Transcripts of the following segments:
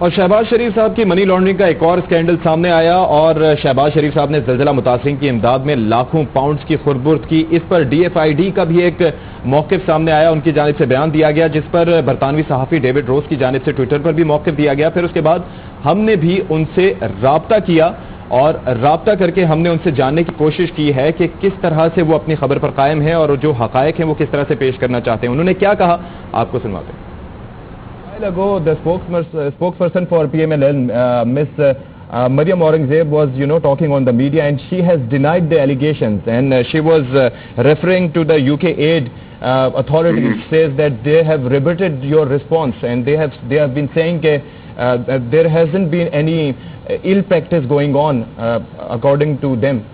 और शहबाज शरीफ साहब की मनी लॉन्ड्रिंग का एक और स्कैंडल सामने आया और शहबाज शरीफ साहब ने ज़लज़ला मुतासिरीन की इमदाद में लाखों पाउंड्स की खुरबुर्द की। इस पर DFID का भी एक मौक़िफ़ सामने आया, उनकी जानिब से बयान दिया गया, जिस पर बरतानवी सहाफ़ी डेविड रोज की जानिब से ट्विटर पर भी मौक़िफ़ दिया गया। फिर उसके बाद हमने भी उनसे राब्ता किया और राब्ता करके हमने उनसे जानने की कोशिश की है कि किस तरह से वो अपनी खबर पर कायम है और जो हक़ाइक़ हैं वो किस तरह से पेश करना चाहते हैं। उन्होंने क्या कहा, आपको सुनवाते हैं। Ago, the spokesperson for PMLN, Miss Meriem Ourengzib was, talking on the media, and she has denied the allegations, and she was referring to the UK aid authority, which says that they have rebutted your response, and they have been saying that there hasn't been any ill practice going on, according to them.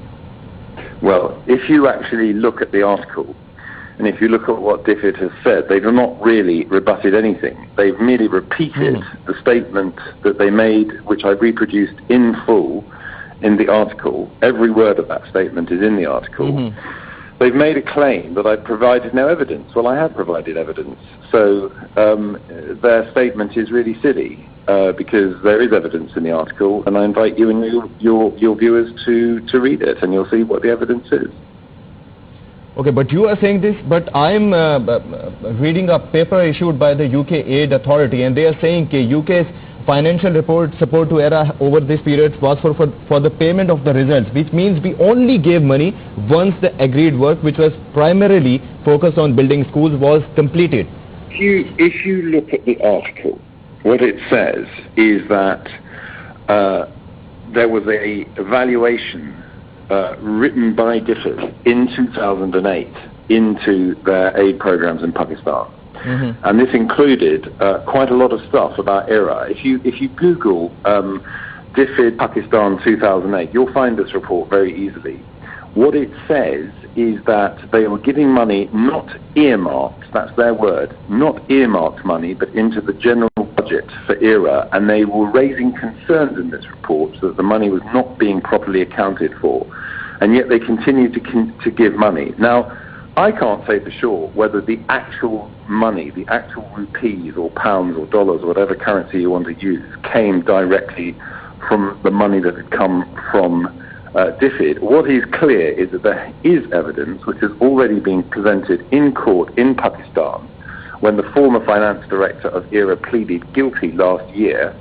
Well, if you actually look at the article, and if you look at what DFID has said, they have not really rebutted anything. They've merely repeated the statement that they made, which I reproduced in full in the article. Every word of that statement is in the article. They've made a claim that I provided no evidence. Well, I have provided evidence. So their statement is really silly because there is evidence in the article, and I invite you and your viewers to read it, and you'll see what the evidence is. Okay, but you are saying this, but I'm reading a paper issued by the UK Aid Authority, and they are saying that UK's financial support to ERA over this period was for the payment of the results, which means we only gave money once the agreed work, which was primarily focused on building schools, was completed. If you look at the article, what it says is that there was a evaluation written by DFID in 2008 into their aid programs in Pakistan. And this included quite a lot of stuff about ERA. If you Google DFID Pakistan 2008, you'll find this report very easily. What it says is that they were giving money not earmarked, that's their word, not earmarked money, but into the general budget for ERA, and they were raising concerns in this report that the money was not being properly accounted for, and yet they continued to give money. Now, I can't say for sure whether the actual money, the actual rupees or pounds or dollars or whatever currency you want to use, came directly from the money that had come from DFID. What is clear is that there is evidence which has already been presented in court in Pakistan when the former finance director of ERA pleaded guilty last year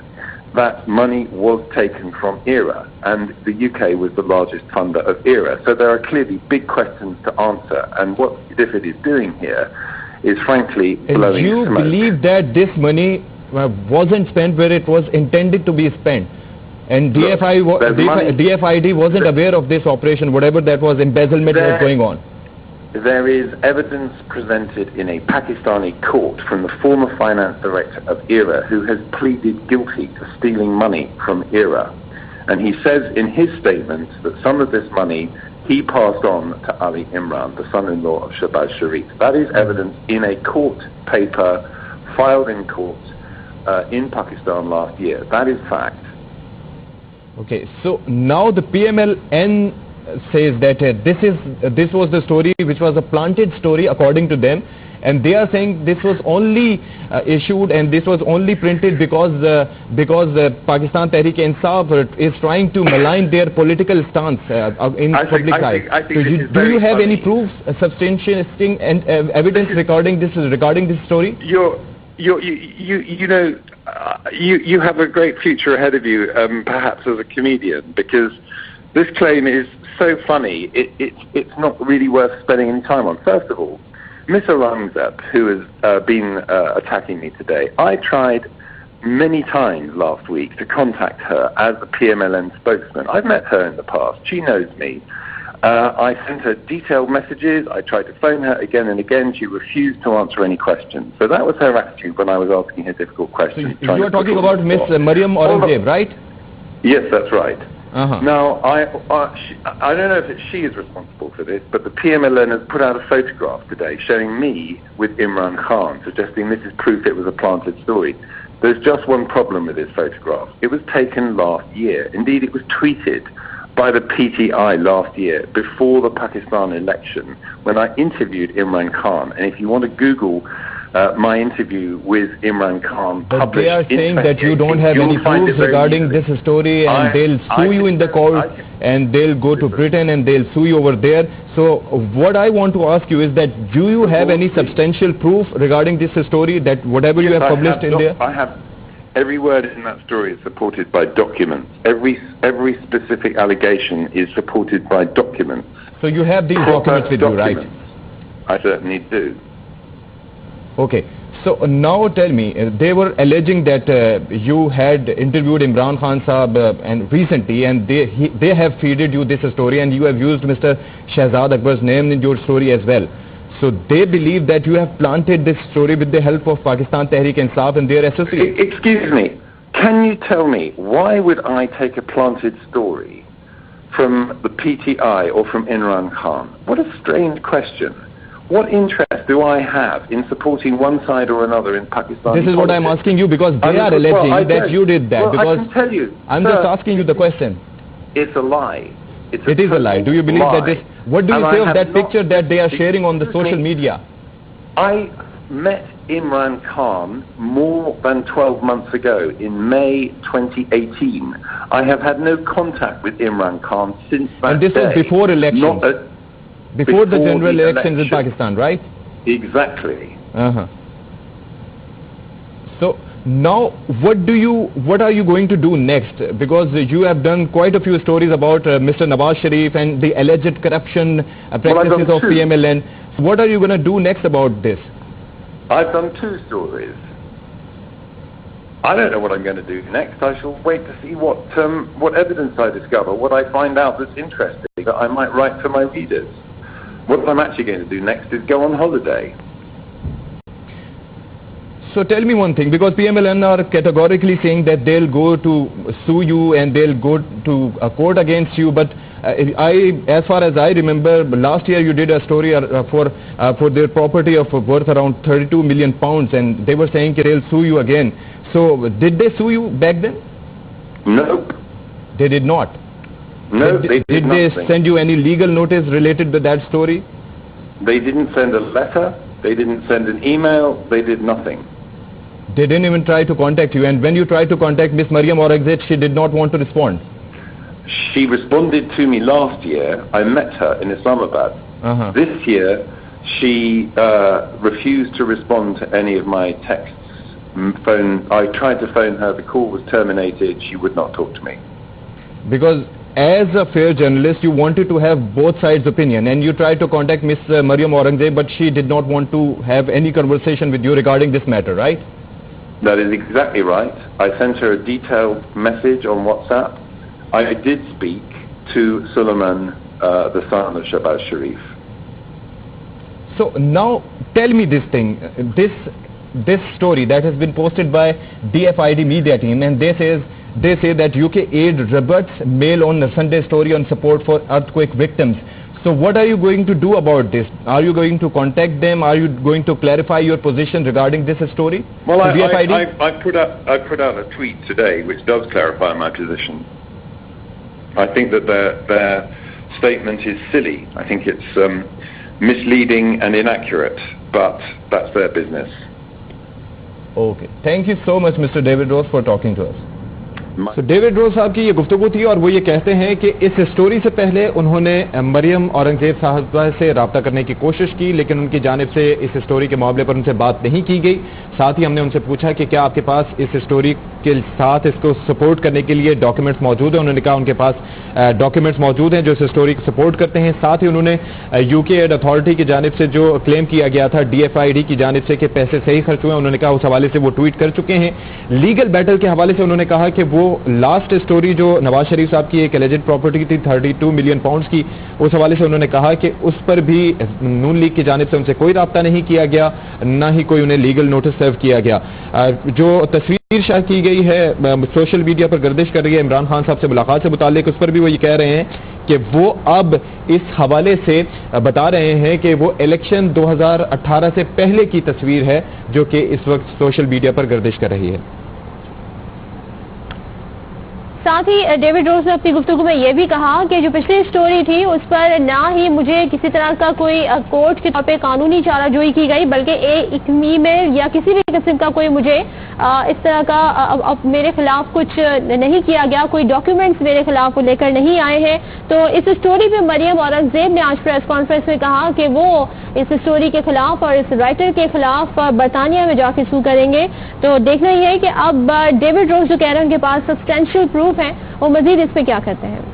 that money was taken from ERA, and the UK was the largest funder of ERA. So there are clearly big questions to answer, and what DFID is doing here is frankly blowing smoke. And you believe that this money wasn't spent where it was intended to be spent? And DFID wasn't aware of this operation, whatever that was, embezzlement was going on. There is evidence presented in a Pakistani court from the former finance director of ERA who has pleaded guilty to stealing money from ERA. And he says in his statement that some of this money he passed on to Ali Imran, the son-in-law of Shehbaz Sharif. That is evidence in a court paper filed in court in Pakistan last year. That is fact. Okay, so now the PMLN says that this was the story which was a planted story according to them, and they are saying this was only issued and this was only printed because Pakistan Tehreek-e-Insaf is trying to malign their political stance in public eye. So do you have any proofs substantiating and evidence regarding this story? You have a great future ahead of you, perhaps as a comedian, because this claim is so funny, it's not really worth spending any time on. First of all, Miss Aurangzeb, who has been attacking me today, I tried many times last week to contact her as the PMLN spokesman. I've met her in the past. She knows me. I sent her detailed messages. I tried to phone her again and again. She refused to answer any questions. So that was her attitude when I was asking her difficult questions. So you are talking about Miss Meriem Ourengzib, right? Yes, that's right. Now, I don't know if she is responsible for this, but the PMLN has put out a photograph today showing me with Imran Khan, suggesting this is proof it was a planted story. There's just one problem with this photograph. It was taken last year. Indeed, it was tweeted by the PTI last year before the Pakistan election when I interviewed Imran Khan. And if you want to Google my interview with Imran Khan But published. They are saying that you don't have any proofs regarding this story, and they'll sue you in the court, and they'll go to Britain and they'll sue you over there. So what I want to ask you is that do you have any substantial proof regarding this story, that whatever you have published in there? I have. Every word in that story is supported by documents. Every specific allegation is supported by documents. So you have these documents with you, right? I certainly do. Okay. So now tell me, they were alleging that you had interviewed Imran Khan Saab and recently, and they have feeded you this story, and you have used Mr. Shehbaz Akbar's name in your story as well. So they believe that you have planted this story with the help of Pakistan Tehreek-e-Insaf and their associates. Excuse me, can you tell me why would I take a planted story from the PTI or from Imran Khan? What a strange question. What interest do I have in supporting one side or another in Pakistan? This is what I'm asking you, because they are alleging that you did that. Well, because I can tell you. I'm just asking you the question. It's a lie. It is a lie. Do you believe that this... What do you say of that picture that they are sharing on the social media? I met Imran Khan more than 12 months ago, in May 2018. I have had no contact with Imran Khan since that day. And this was before elections? Before the general elections in Pakistan, right? Exactly. So now what are you going to do next? Because you have done quite a few stories about Mr. Nawaz Sharif and the alleged corruption practices of PMLN. What are you going to do next about this? I've done 2 stories. I don't know what I'm going to do next. I shall wait to see what evidence I discover, what I find out that's interesting that I might write to my readers. What I'm actually going to do next is go on holiday. So tell me one thing, because PMLN are categorically saying that they'll go to sue you and they'll go to a court against you, but as far as I remember, last year you did a story for their property of worth around 32 million pounds, and they were saying they'll sue you again. So did they sue you back then? Nope. They did not? No, they did not. Did they send you any legal notice related to that story? They didn't send a letter. They didn't send an email. They did nothing. They didn't even try to contact you, and when you tried to contact Miss Meriem Aurangzeb, she did not want to respond. She responded to me last year. I met her in Islamabad. This year, she refused to respond to any of my texts. I tried to phone her. The call was terminated. She would not talk to me. Because as a fair journalist, you wanted to have both sides' opinion, and you tried to contact Miss Meriem Aurangzeb, but she did not want to have any conversation with you regarding this matter, right? That is exactly right. I sent her a detailed message on WhatsApp. I did speak to Suleiman, the son of Shehbaz Sharif. So now tell me this thing, this story that has been posted by DFID media team, and they say that UK aid rebuts mail on a Sunday story on support for earthquake victims. So what are you going to do about this? Are you going to contact them? Are you going to clarify your position regarding this story? Well, I put out a tweet today which does clarify my position. I think that their statement is silly. I think it's misleading and inaccurate, but that's their business. Okay. Thank you so much, Mr. David Rose, for talking to us. तो David Rose साहब की ये गुफ्तगू थी, और वो ये कहते हैं कि इस स्टोरी से पहले उन्होंने मरियम औरंगजेब साहबा से रब्ता करने की कोशिश की, लेकिन उनकी जानिब से इस स्टोरी के मामले पर उनसे बात नहीं की गई। साथ ही हमने उनसे पूछा कि क्या आपके पास इस स्टोरी के साथ इसको सपोर्ट करने के लिए डॉक्यूमेंट्स मौजूद हैं। उन्होंने कहा उनके पास डॉक्यूमेंट्स मौजूद हैं जो इस स्टोरी को सपोर्ट करते हैं। साथ ही उन्होंने यूके एड अथॉरिटी की जानिब से जो क्लेम किया गया था DFID की जानिब से कि पैसे सही खर्च हुए, उन्होंने कहा उस हवाले से वो ट्वीट कर चुके हैं। लीगल बैटल के हवाले से उन्होंने कहा कि वो लास्ट स्टोरी जो नवाज शरीफ साहब की एक एलिजेड प्रॉपर्टी थी 32 मिलियन पाउंड्स की, उस हवाले से उन्होंने कहा कि उस पर भी नून लीग की जानिब से उनसे कोई राब्ता नहीं किया गया, ना ही कोई उन्हें लीगल नोटिस सर्व किया गया। जो तस्वीर शायद की गई है सोशल मीडिया पर गर्दिश कर रही है इमरान खान साहब से मुलाकात से मुताल्लिक, उस पर भी वो ये कह रहे हैं कि वो अब इस हवाले से बता रहे हैं कि वो इलेक्शन 2018 से पहले की तस्वीर है जो कि इस वक्त सोशल मीडिया पर गर्दिश कर रही है। ساتھ ہی ڈیوڈ روز نے اپنی گفتگو میں یہ بھی کہا کہ جو پچھلی سٹوری تھی اس پر نہ ہی مجھے کسی طرح کا کوئی کورٹ کے طور پہ قانونی چارہ جوئی کی گئی، بلکہ ایک ای میل یا کسی بھی قسم کا کوئی مجھے اس طرح کا میرے خلاف کچھ نہیں کیا گیا، کوئی ڈاکیومنٹس میرے خلاف لے کر نہیں آئے ہیں۔ تو اس سٹوری پہ مریم اورنگزیب نے آج پریس کانفرنس میں کہا کہ وہ اس سٹوری کے خلاف اور اس رائٹر کے خلاف برطانیہ میں جا کے سو کریں گے۔ تو دیکھنا یہ ہے کہ اب ڈیوڈ روز جو کہہ رہے ہیں ان کے پاس سبسٹینشیل پروف ہیں، وہ مزید اس پہ کیا کرتے ہیں۔